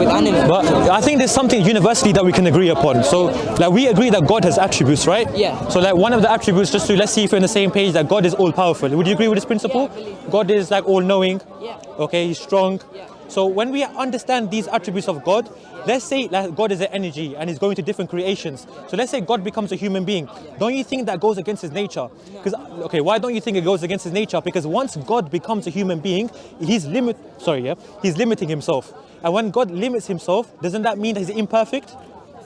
with animals. But I think there's something universally that we can agree upon. So, like, we agree that God has attributes, right? Yeah. So, like, one of the attributes, just to let's see if we're on the same page, that God is all-powerful. Would you agree with this principle? Yeah, I believe so. God is like all-knowing. Yeah. Okay, He's strong. Yeah. So when we understand these attributes of God, let's say like God is an energy and He's going to different creations. So let's say God becomes a human being. Don't you think that goes against His nature? Because why don't you think it goes against His nature? Because once God becomes a human being, He's limiting Himself. And when God limits Himself, doesn't that mean that He's imperfect?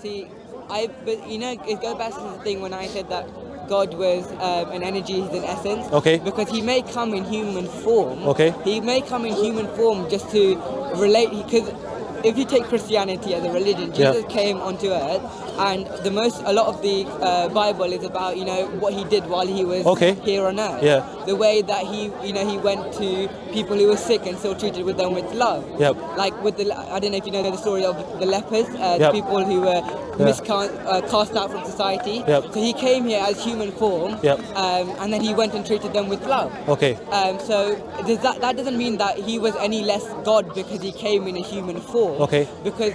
See, but you know, it goes back to the thing when I said that God was an energy, He's an essence. Okay. Because He may come in human form. Okay. He may come in human form just to relate, because if you take Christianity as a religion, Jesus came onto earth, and a lot of the Bible is about, you know, what He did while He was here on earth. Yeah. The way that He went to people who were sick and still treated with them with love. Yep. Like with I don't know if you know the story of the lepers, the Yep. people who were cast out from society. Yep. So He came here as human form, Yep. and then He went and treated them with love. Okay. So that doesn't mean that He was any less God because He came in a human form. Okay. Because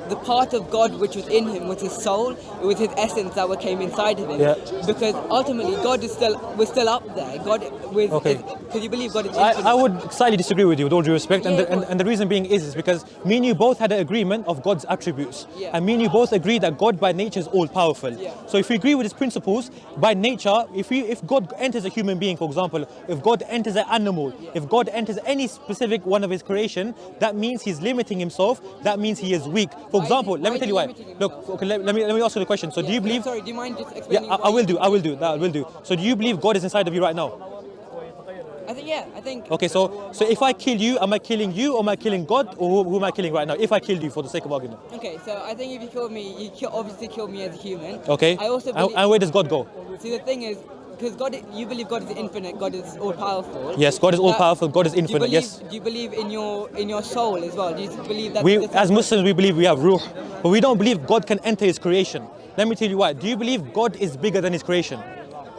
the part of God which was in Him was His soul, it was His essence that came inside of Him. Yeah. Because ultimately God was still up there. God was. Okay. Because you believe God is infinite. I would slightly disagree with you, with all due respect, Yeah, and the reason being is because me and you both had an agreement of God's attributes, Yeah. and me and you both agree that God by nature is all-powerful. Yeah. So if we agree with His principles, by nature, if God enters a human being, for example, if God enters an animal, if God enters any specific one of His creation, that means He's limiting Himself, that means He is weak. For example, let me tell you why. Look, okay, let me ask you the question. So do you believe... Sorry, do you mind just Yeah, explaining? I will do. So do you believe God is inside of you right now? I think. Okay, so if I kill you, am I killing you or am I killing God, or who am I killing right now? If I killed you, for the sake of argument. Okay, so I think if you killed me, obviously killed me as a human. Okay. I also believe, and where does God go? see, the thing is, because you believe God is infinite, God is all powerful. Yes, God is all powerful. God is infinite. Yes. Do you believe in your soul as well? Do you believe that? We, as Muslims, we believe we have ruh, but we don't believe God can enter His creation. Let me tell you why. Do you believe God is bigger than His creation?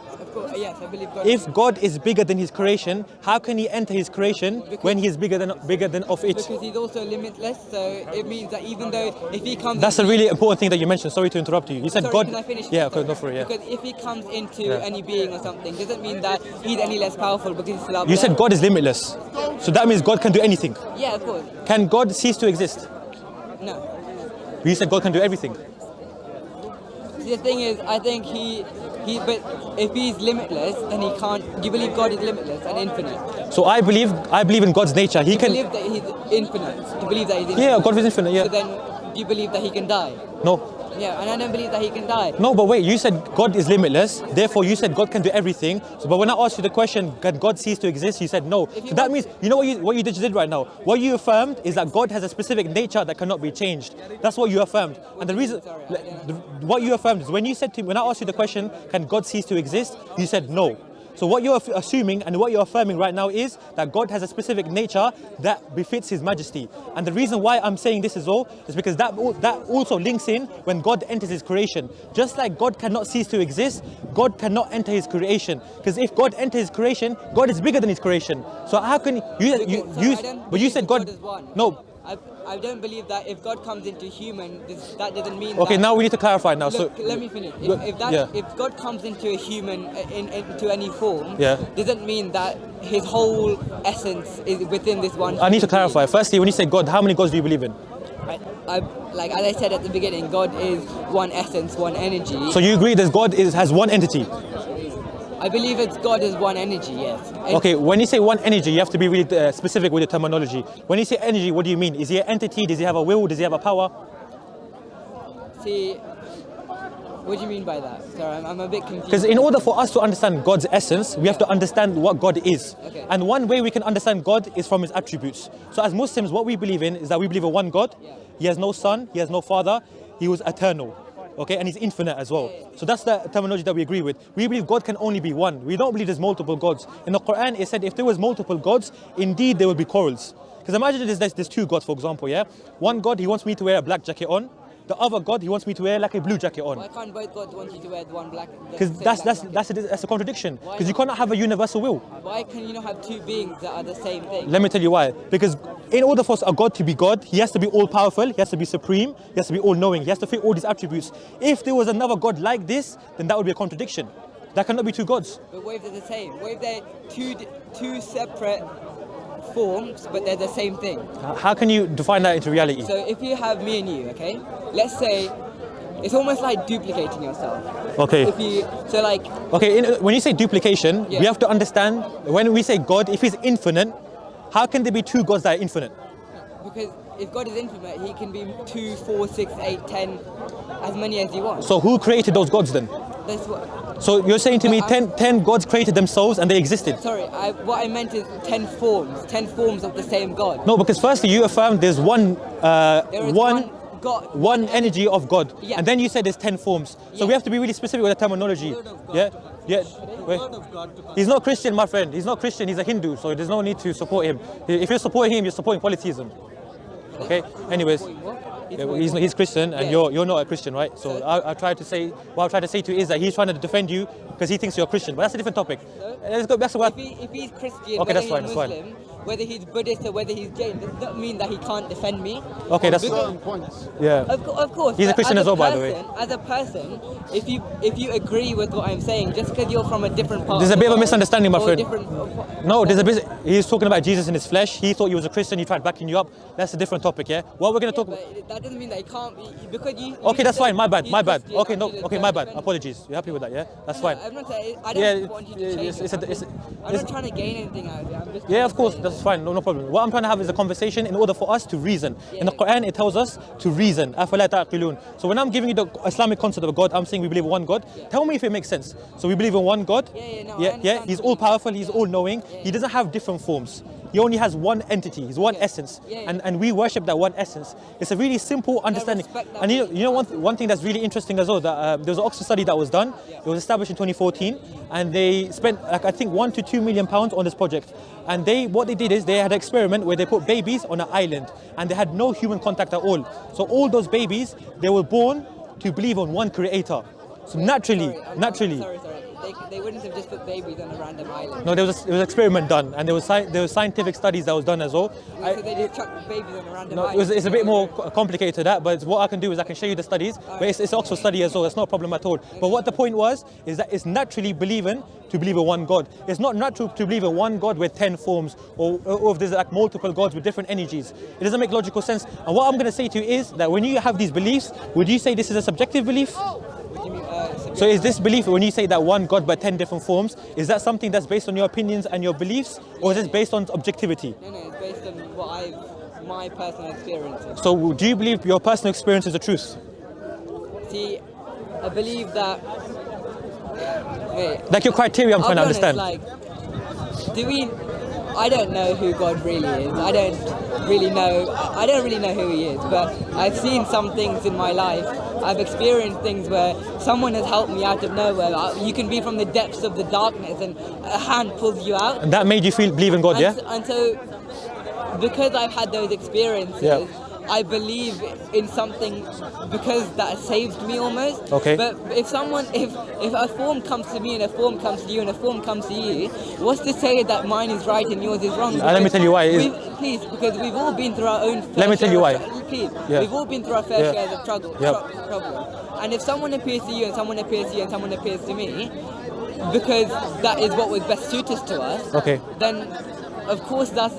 Of course, yes, I believe God. If God is bigger than His creation, how can He enter His creation when He is bigger than of it? Because He's also limitless, so it means that even though if He comes... That's a really important thing that you mentioned. Sorry to interrupt you. You said Sorry, God... can I finish? Yeah, okay, go for it, yeah. Because if He comes into any being or something, doesn't mean that He's any less powerful because He's still up You there. said God is limitless. So that means God can do anything. Yeah, of course. Can God cease to exist? No. You said God can do everything. See, the thing is, I think but if He's limitless, then He can't. Do you believe God is limitless and infinite? So I believe in God's nature. He can... believe that He's infinite. Do you believe that He's infinite? Yeah, God is infinite, yeah. So then, do you believe that He can die? No. Yeah, and I don't believe that He can die. No, but wait, you said God is limitless, therefore you said God can do everything. So, but when I asked you the question, can God cease to exist? You said no. So that means, you know what you just did right now? What you affirmed is that God has a specific nature that cannot be changed. That's what you affirmed. And the reason, what you affirmed is when I asked you the question, can God cease to exist? You said no. So what you're assuming and what you're affirming right now is that God has a specific nature that befits His majesty. And the reason why I'm saying this as well is because that also links in when God enters His creation. Just like God cannot cease to exist, God cannot enter His creation. Because if God enters His creation, God is bigger than His creation. So how can you said God is one. No. I don't believe that if God comes into human, that doesn't mean. Okay, that, now we need to clarify now. Look, so let me finish. If God comes into a human into any form, doesn't mean that His whole essence is within this one. I need to clarify. Firstly, when you say God, how many gods do you believe in? Like as I said at the beginning, God is one essence, one energy. So you agree that God has one entity? I believe it's God is one energy, yes. Okay, when you say one energy, you have to be really specific with the terminology. When you say energy, what do you mean? Is He an entity? Does He have a will? Does He have a power? See, what do you mean by that? Sorry, I'm a bit confused. Because in order for us to understand God's essence, we have to understand what God is. Okay. And one way we can understand God is from His attributes. So as Muslims, what we believe in is that we believe in one God. He has no son, He has no father, He was eternal. Okay, and He's infinite as well. So that's the terminology that we agree with. We believe God can only be one. We don't believe there's multiple gods. In the Quran, it said if there was multiple gods, indeed there would be quarrels. Because imagine there's two gods, for example, yeah? One God, he wants me to wear a black jacket on. the other God, he wants me to wear like a blue jacket on. Why can't both gods want you to wear the one black? Because that's a contradiction. Because you cannot have a universal will. Why can you not have two beings that are the same thing? Let me tell you why. Because in order for a God to be God, he has to be all powerful, he has to be supreme, he has to be all knowing, he has to fit all these attributes. If there was another God like this, then that would be a contradiction. That cannot be two gods. But what if they're the same? What if they're two separate forms, but they're the same thing? How can you define that into reality? So if you have me and you, okay, let's say it's almost like duplicating yourself. Okay. Okay, when you say duplication, Yeah. we have to understand when we say God, if he's infinite, how can there be two gods that are infinite? because if God is infinite, he can be 2, 4, 6, 8, 10, as many as he wants. So who created those gods then? That's what. So you're saying to me 10 gods created themselves and they existed? Sorry, what I meant is 10 forms of the same God. No, because firstly you affirmed there's one God. one energy of God, Yeah. and then you said there's 10 forms. So Yeah. we have to be really specific with the terminology. Word of God. Yeah. Wait. He's not Christian, my friend. He's not Christian. He's a Hindu. So there's no need to support him. If you're supporting him, you're supporting polytheism. Okay. Anyways, he's Christian, and Yeah. you're not a Christian, right? So I try to say what I'm trying to say to you is that he's trying to defend you because he thinks you're a Christian, but that's a different topic. Let's go back to what. If he's Christian, Okay, whether that's he's fine, that's fine. Muslim, whether he's Buddhist or whether he's Jain, does that mean that he can't defend me? Okay, that's Certain points. yeah. Of course. He's a but Christian as well, by the way. As a person, if you agree with what I'm saying, just because you're from a different part, There's a bit of a misunderstanding, my or friend. different- No, there's a bit. He's talking about Jesus in his flesh. He thought he was a Christian. He tried backing you up. That's a different topic, yeah. What we're gonna talk about. But that doesn't mean that he can't be, because you. Okay, that's fine. My bad. he's My bad. Christian, Okay, no. and Okay, you my don't bad. defend him. Apologies. You happy with that? Yeah, that's fine. I'm not saying. I don't Yeah, want you to change it's it. I'm not trying to gain anything out of it. I'm just Yeah, trying of to course, say- that's fine, no problem. What I'm trying to have is a conversation in order for us to reason. In the Quran, it tells us to reason. أَفَلَا تَعْقِلُونَ. So when I'm giving you the Islamic concept of God, I'm saying we believe in one God. Tell me if it makes sense. So we believe in one God. No, I Yeah, understand He's what all you- powerful, He's yeah. all knowing. He doesn't have different forms. He only has one entity, He's one essence. And we worship that one essence. It's a really simple understanding. respect that And you know one thing that's really interesting as well, that there was an Oxford study that was done. It was established in 2014, and they spent I think £1 to £2 million on this project. And what they did is they had an experiment where they put babies on an island and they had no human contact at all. So all those babies, they were born to believe on one creator. So naturally. Sorry. They wouldn't have just put babies on a random island. No, there was an experiment done, and there was scientific studies that was done as well. So they just chucked babies on a random No, island. it's a bit more complicated to that, but what I can do is I can show you the studies, but it's an Oxford study as well, it's not a problem at all. But what the point was, is that it's naturally believing to believe in one God. It's not natural to believe in one God with 10 forms, or if there's like multiple gods with different energies. It doesn't make logical sense. And what I'm going to say to you is that when you have these beliefs, would you say this is a subjective belief? What do you mean, So is this belief, when you say that one God but 10 different forms, is that something that's based on your opinions and your beliefs, or is it based on objectivity? No, it's based on my personal experiences. So do you believe your personal experience is the truth? See, I believe that. Wait, Like your criteria, I'm I'll trying to be honest, understand. I don't know who God really is. I don't really know who he is, but I've seen some things in my life. I've experienced things where someone has helped me out of nowhere. You can be from the depths of the darkness and a hand pulls you out. And that made you believe in God, yeah? And so, because I've had those experiences, Yeah. I believe in something because that saved me almost. Okay. But if a form comes to me and a form comes to you and a form comes to you, what's to say that mine is right and yours is wrong? Let me tell you why it is. Please, because we've all been through our own fair Let me tell you share why. of- Please, Yeah. we've all been through our fair Yeah. shares of trouble. And if someone appears to you and someone appears to you and someone appears to me, because that is what was best suited to us, Okay. then of course that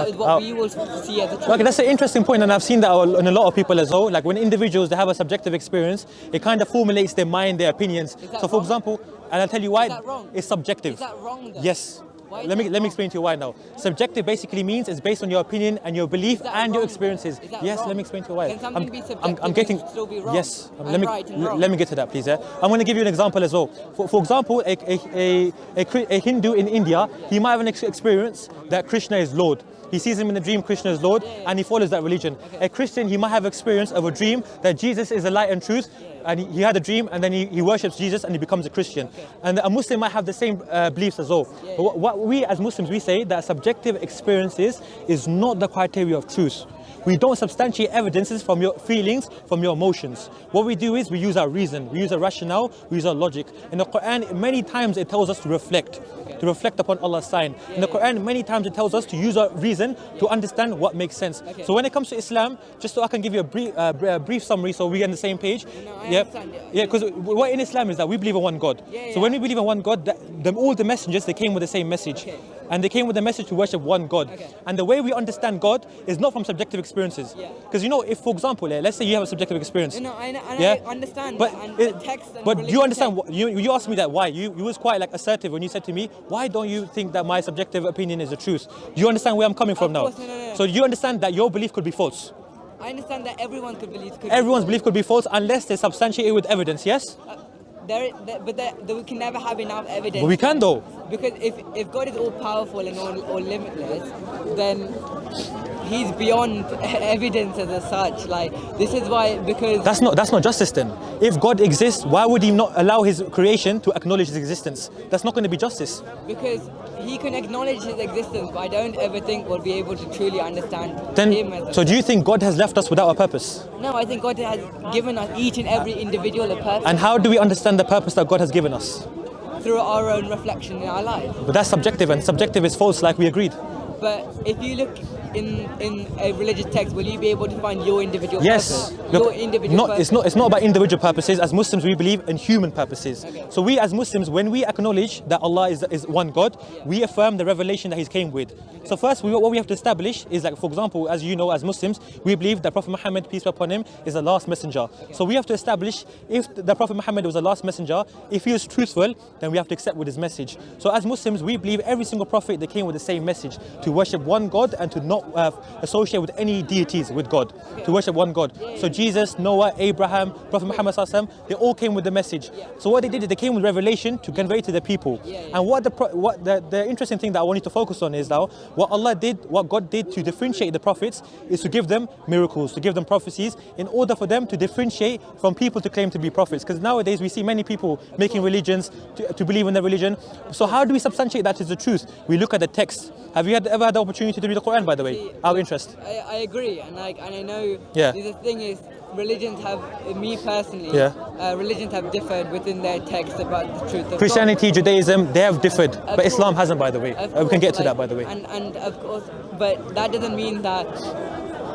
is what we will see as a truth. Okay, that's an interesting point, and I've seen that in a lot of people as well. Like when individuals, they have a subjective experience, it kind of formulates their mind, their opinions. that So for wrong? example, and I'll tell you why, Is that wrong? it's subjective. Is that wrong though? Yes. Why is Let that me wrong? explain to you why now. Subjective basically means it's based on your opinion and your belief that and your wrong? experiences. Is that Yes, wrong? let me explain to you why. Can something be subjective I'm getting and still be wrong? yes. And Let me right and wrong? let me get to that, please. Yeah, I'm going to give you an example as well. For example, a Hindu in India, he might have an experience that Krishna is Lord. He sees him in a dream, Krishna is Lord, and he follows that religion. A Christian, he might have experience of a dream that Jesus is the light and truth, and he had a dream, and then he worships Jesus, and he becomes a Christian. And a Muslim might have the same beliefs as well. But what we as Muslims, we say that subjective experiences is not the criteria of truth. we don't substantiate evidences from your feelings, from your emotions. What we do is we use our reason, we use our rationale, we use our logic. In the Quran, many times it tells us to reflect upon Allah's sign. In the Quran, many times it tells us to use our reason to understand what makes sense. So when it comes to Islam, just so I can give you a brief summary so we're on the same page. Yeah, because what in Islam is that we believe in one God. So when we believe in one God, all the messengers, they came with the same message. And they came with the message to worship one God. And the way we understand God is not from subjective experiences. Because you know, if for example, let's say you have a subjective experience. I understand but that, and the text and but do you understand text. you asked me that why? You was quite like assertive when you said to me, why don't you think that my subjective opinion is the truth? Do you understand where I'm coming from now? No. So you understand that your belief could be false. I understand that everyone's Belief could be false unless they're substantiated with evidence, yes? But we can never have enough evidence. But we can though. Because if God is all powerful and all limitless, then He's beyond evidence as such. Like, this is why, because that's not justice then. If God exists, why would He not allow His creation to acknowledge His existence? That's not going to be justice. Because He can acknowledge His existence, but I don't ever think we'll be able to truly understand Him. So do you think God has left us without a purpose? No, I think God has given us, each and every individual, a purpose. And how do we understand the purpose that God has given us? Through our own reflection in our life. But that's subjective, and subjective is false, like we agreed. But if you look in a religious text, will you be able to find your individual yes. purpose? Look, your individual purpose? It's not about individual purposes. As Muslims, we believe in human purposes. Okay. So we as Muslims, when we acknowledge that Allah is one God, we affirm the revelation that He came with. So first, what we have to establish is that, for example, as you know, as Muslims, we believe that Prophet Muhammad, peace be upon him, is the last messenger. Okay. So we have to establish, if the Prophet Muhammad was the last messenger, if he was truthful, then we have to accept with his message. So as Muslims, we believe every single prophet, they came with the same message, to worship one God and to not associate with any deities with God, to worship one God. So Jesus, Noah, Abraham, Prophet Muhammad sallallahu alaihi wasallam, they all came with the message. So what they did is they came with revelation to convey to the people. And what the interesting thing that I want you to focus on is now, what God did to differentiate the prophets is to give them miracles, to give them prophecies, in order for them to differentiate from people to claim to be prophets. Because nowadays we see many people making religions to believe in their religion. So how do we substantiate that as the truth? We look at the text. Have you ever had the opportunity to read the Quran, by the way? Our interest. I agree, and I know. Yeah. The thing is, religions have, me personally, religions have differed within their text about the truth of Christianity, God. Judaism, they have differed, but Islam hasn't, by the way. We can get to that, by the way. And of course, but that doesn't mean that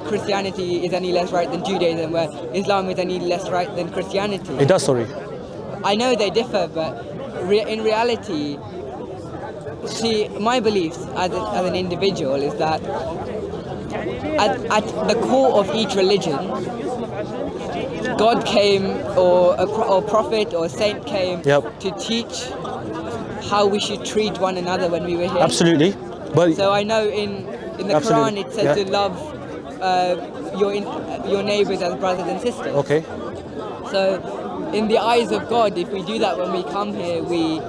Christianity is any less right than Judaism, where Islam is any less right than Christianity. It does, sorry. I know they differ, but in reality, see, my beliefs as an individual is that at the core of each religion, God came, or a prophet or a saint came to teach how we should treat one another when we were here. Absolutely. But so I know in the Quran it says to love your neighbors as brothers and sisters. Okay. So in the eyes of God, if we do that when we come here, we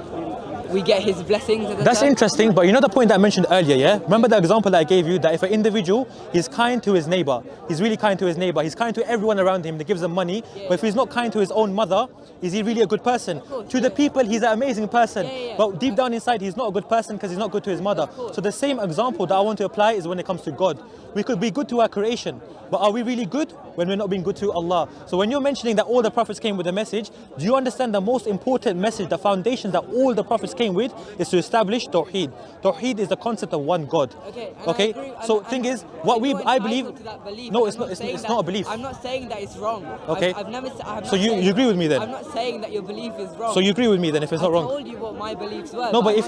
get His blessings. That's interesting, but you know the point that I mentioned earlier, yeah? Remember the example that I gave you, that if an individual is kind to his neighbor, he's really kind to his neighbor, he's kind to everyone around him, he gives them money, but if he's not kind to his own mother, is he really a good person? To the people, he's an amazing person, but deep down inside, he's not a good person because he's not good to his mother. So the same example that I want to apply is when it comes to God. We could be good to our creation, but are we really good when we're not being good to Allah? So when you're mentioning that all the prophets came with a message, do you understand the most important message, the foundation that all the prophets came with is to establish Tawheed. Tawheed is the concept of one God. Okay? So thing is, I believe, no, it's not a belief. I'm not saying that it's wrong. Okay. So you agree with me then? I'm not saying that your belief is wrong. So you agree with me then if it's not wrong? I told you what my beliefs were. No, but if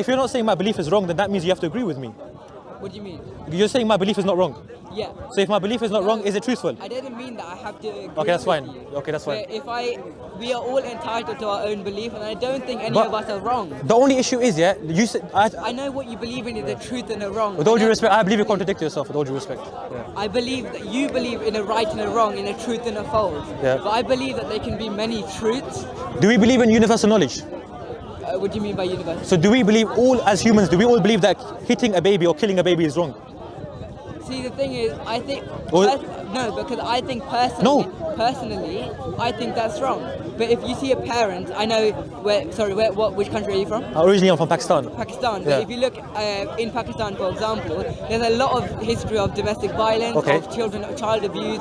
you're not saying my belief is wrong, then that means you have to agree with me. What do you mean? You're saying my belief is not wrong. Yeah. So if my belief is not wrong, is it truthful? I didn't mean that I have to agree. Okay, that's fine. You. Okay, that's fine. We are all entitled to our own belief, and I don't think any of us are wrong. The only issue is, you said I know what you believe in is the truth and the wrong. With all due respect, I believe you contradict yourself. With all due respect. Yeah. I believe that you believe in a right and a wrong, in a truth and a false. Yeah. But I believe that there can be many truths. Do we believe in universal knowledge? What do you mean by universal? So do we believe as humans, do we all believe that hitting a baby or killing a baby is wrong? See, the thing is, I think No, because I think personally, I think that's wrong. But if you see a parent, I know which country are you from? Originally, I'm from Pakistan. Pakistan. But if you look in Pakistan, for example, there's a lot of history of domestic violence, of child abuse,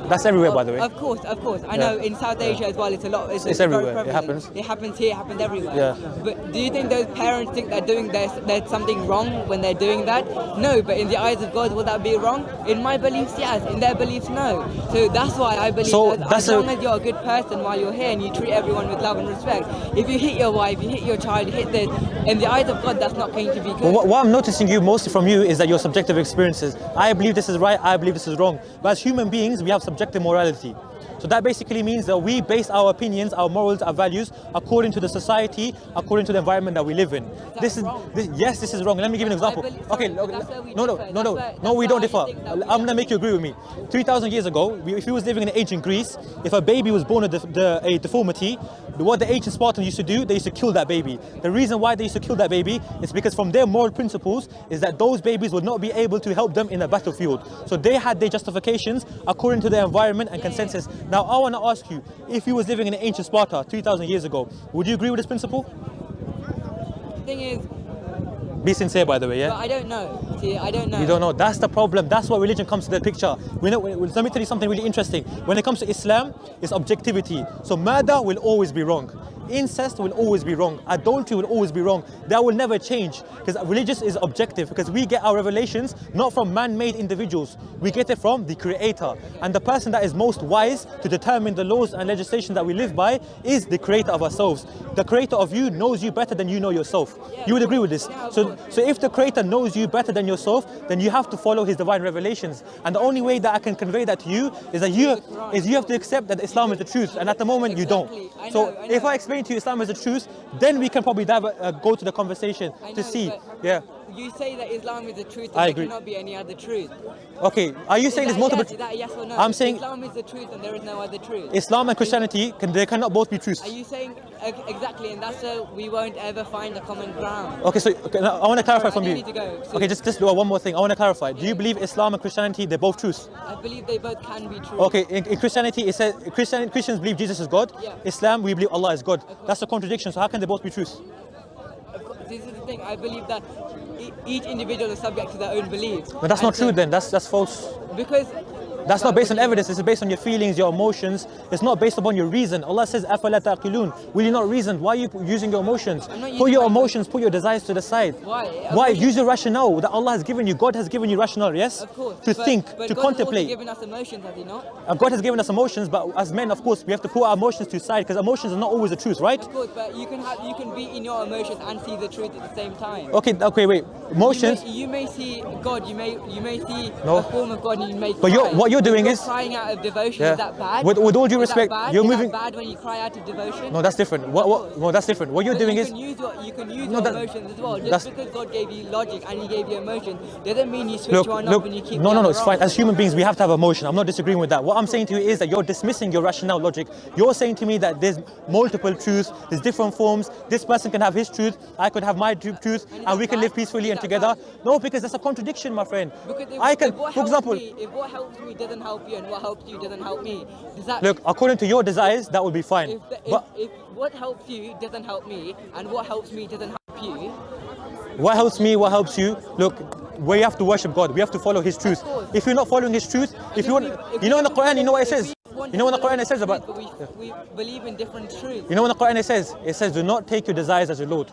That's everywhere, by the way. Of course. I know in South Asia as well. It's a lot. It's everywhere. Very It happens. It happens here. It happens everywhere. Yeah. But do you think those parents think there's something wrong when they're doing that? No. But in the eyes of God, will that be wrong? In my beliefs, yes. In their beliefs, no. So that's why I believe that as long as you're a good person while you're here and you treat everyone with love and respect, if you hit your wife, you hit your child, you hit this, in the eyes of God, that's not going to be good. Well, what I'm noticing mostly from you is that your subjective experiences. I believe this is right, I believe this is wrong. But as human beings, we have subjective morality. So that basically means that we base our opinions, our morals, our values according to the society, according to the environment that we live in. This is wrong. Let me give you an example. No, we don't differ. I'm gonna make you agree with me. 3,000 years ago, if we was living in ancient Greece, if a baby was born with a deformity, what the ancient Spartans used to do, they used to kill that baby. The reason why they used to kill that baby is because from their moral principles is that those babies would not be able to help them in a battlefield. So they had their justifications according to their environment and consensus. Now I want to ask you, if you was living in ancient Sparta 3,000 years ago, would you agree with this principle? The thing is, be sincere, by the way, yeah? but I don't know. See, I don't know. You don't know. That's the problem. That's why religion comes to the picture. Let me tell you something really interesting. When it comes to Islam, it's objectivity. So murder will always be wrong. Incest will always be wrong. Adultery will always be wrong. That will never change because religious is objective because we get our revelations not from man-made individuals. We get it from the Creator. And the person that is most wise to determine the laws and legislation that we live by is the Creator of ourselves. The Creator of you knows you better than you know yourself. You would agree with this? So if the Creator knows you better than yourself, then you have to follow His divine revelations. And the only way that I can convey that to you is that you have to accept that Islam is the truth. And at the moment you don't. So if I explain to you Islam is the truth, then we can probably go to the conversation to see. Yeah. You say that Islam is the truth and I there agree. cannot be any other truth. Okay, are you saying there's multiple? Is that yes or no? I'm saying Islam is the truth and there is no other truth. Islam and Christianity they cannot both be truths. Are you saying exactly, and that's so we won't ever find a common ground? Okay, so now I want to clarify from I you. need to go. So Okay, just do one more thing. I want to clarify. Do you believe Islam and Christianity they're both truths? I believe they both can be true. Okay, in Christianity it says Christians believe Jesus is God. Yeah. Islam we believe Allah is God. That's a contradiction. So how can they both be truths? This is the thing. I believe that each individual is subject to their own beliefs. But that's not true then. That's false. Because That's not based on evidence. It's based on your feelings, your emotions. It's not based upon your reason. Allah says, أَفَلَا تَعْقِلُونَ. Will you not reason? Why are you using your emotions? Put your emotions, put your desires to the side. Why? Why? Use your rationale that Allah has given you. God has given you rationale, yes? Of course. To think, but to God contemplate. has also given us emotions, has He not? God has given us emotions, but as men, of course, we have to put our emotions to the side because emotions are not always the truth, right? Of course, but you can be in your emotions and see the truth at the same time. Okay, wait. Emotions. You may see God. You may see No. a form of God, and you may cry. But what you're doing is crying out of devotion. Yeah. Is that bad? With all due Is that respect, bad? you're Is moving. that bad when you cry out of devotion? No, that's different. No, that's different. What you're But doing you is. can use your No, that- emotions as well. that's- Just because God gave you logic and He gave you emotion doesn't mean you switch one off and you keep. No, the other it's fine. on. As human beings, we have to have emotion. I'm not disagreeing with that. What I'm saying to you is that you're dismissing your rationale logic. You're saying to me that there's multiple truths, there's different forms. This person can have his truth, I could have my truth, and we can live peacefully and together. No, because that's a contradiction, my friend. Because I can, if what for example, if what helps me doesn't help you and what helps you doesn't help me, does that? look, according to your desires, that would be fine. If what helps you doesn't help me and what helps me doesn't help you, What helps me, what helps you? Look, we have to worship God. We have to follow His truth. If you're not following His truth, in the Quran, you know what it says? You know what the Quran it says about? But we believe in different truths. You know what the Quran it says? It says, do not take your desires as your Lord.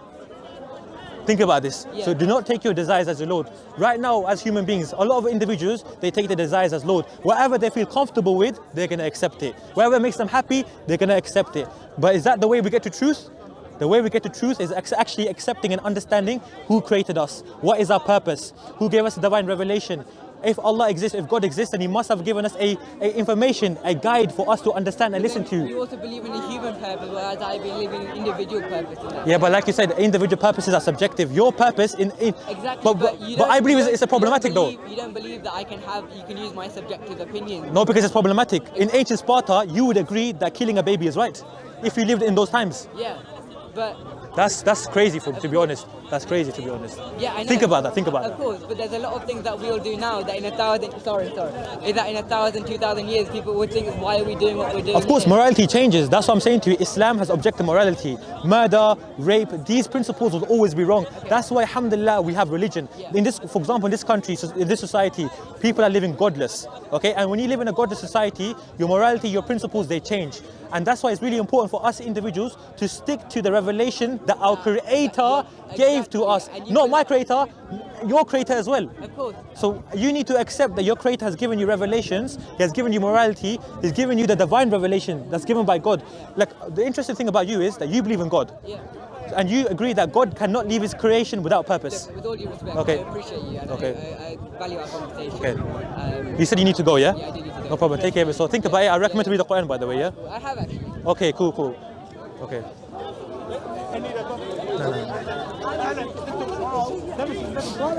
Think about this. Yeah. So do not take your desires as your Lord. Right now, as human beings, a lot of individuals, they take their desires as Lord. Whatever they feel comfortable with, they're going to accept it. Whatever makes them happy, they're going to accept it. But is that the way we get to truth? The way we get to truth is actually accepting and understanding who created us. What is our purpose? Who gave us divine revelation? If Allah exists, if God exists, then He must have given us a information, a guide for us to understand and listen to. You also believe in a human purpose, whereas I believe in an individual purpose. Yeah, but like you said, individual purposes are subjective. Your purpose Exactly, but I believe it's a problematic though. You don't believe that you can use my subjective opinion. No, because it's problematic. In ancient Sparta, you would agree that killing a baby is right if you lived in those times. Yeah, but That's crazy, to be honest. That's crazy, to be honest. Yeah, I know. Think about that. Think about Of course, but there's a lot of things that we'll do now that in 2,000 years people would think, why are we doing what we're doing? Of course, here? morality changes. That's what I'm saying to you. Islam has objective morality. Murder, rape, these principles will always be wrong. That's why, alhamdulillah, we have religion. In this, for example, in this country, in this society, people are living godless. Okay, and when you live in a godless society, your morality, your principles, they change. And that's why it's really important for us individuals to stick to the revelation that our Creator gave to us. Not my Creator, your Creator as well. Of course. So you need to accept that your Creator has given you revelations, He has given you morality, He's given you the divine revelation that's given by God. Like, the interesting thing about you is that you believe in God. Yeah. And you agree that God cannot leave His creation without purpose. With all due respect, Okay. I appreciate you and Okay. I value our conversation. Okay. You said you need to go, yeah? Yeah, I do need to go. No problem, take care of it. So think about it. I recommend to read the Quran, by the way, yeah? I have actually. Okay, cool. Okay. No.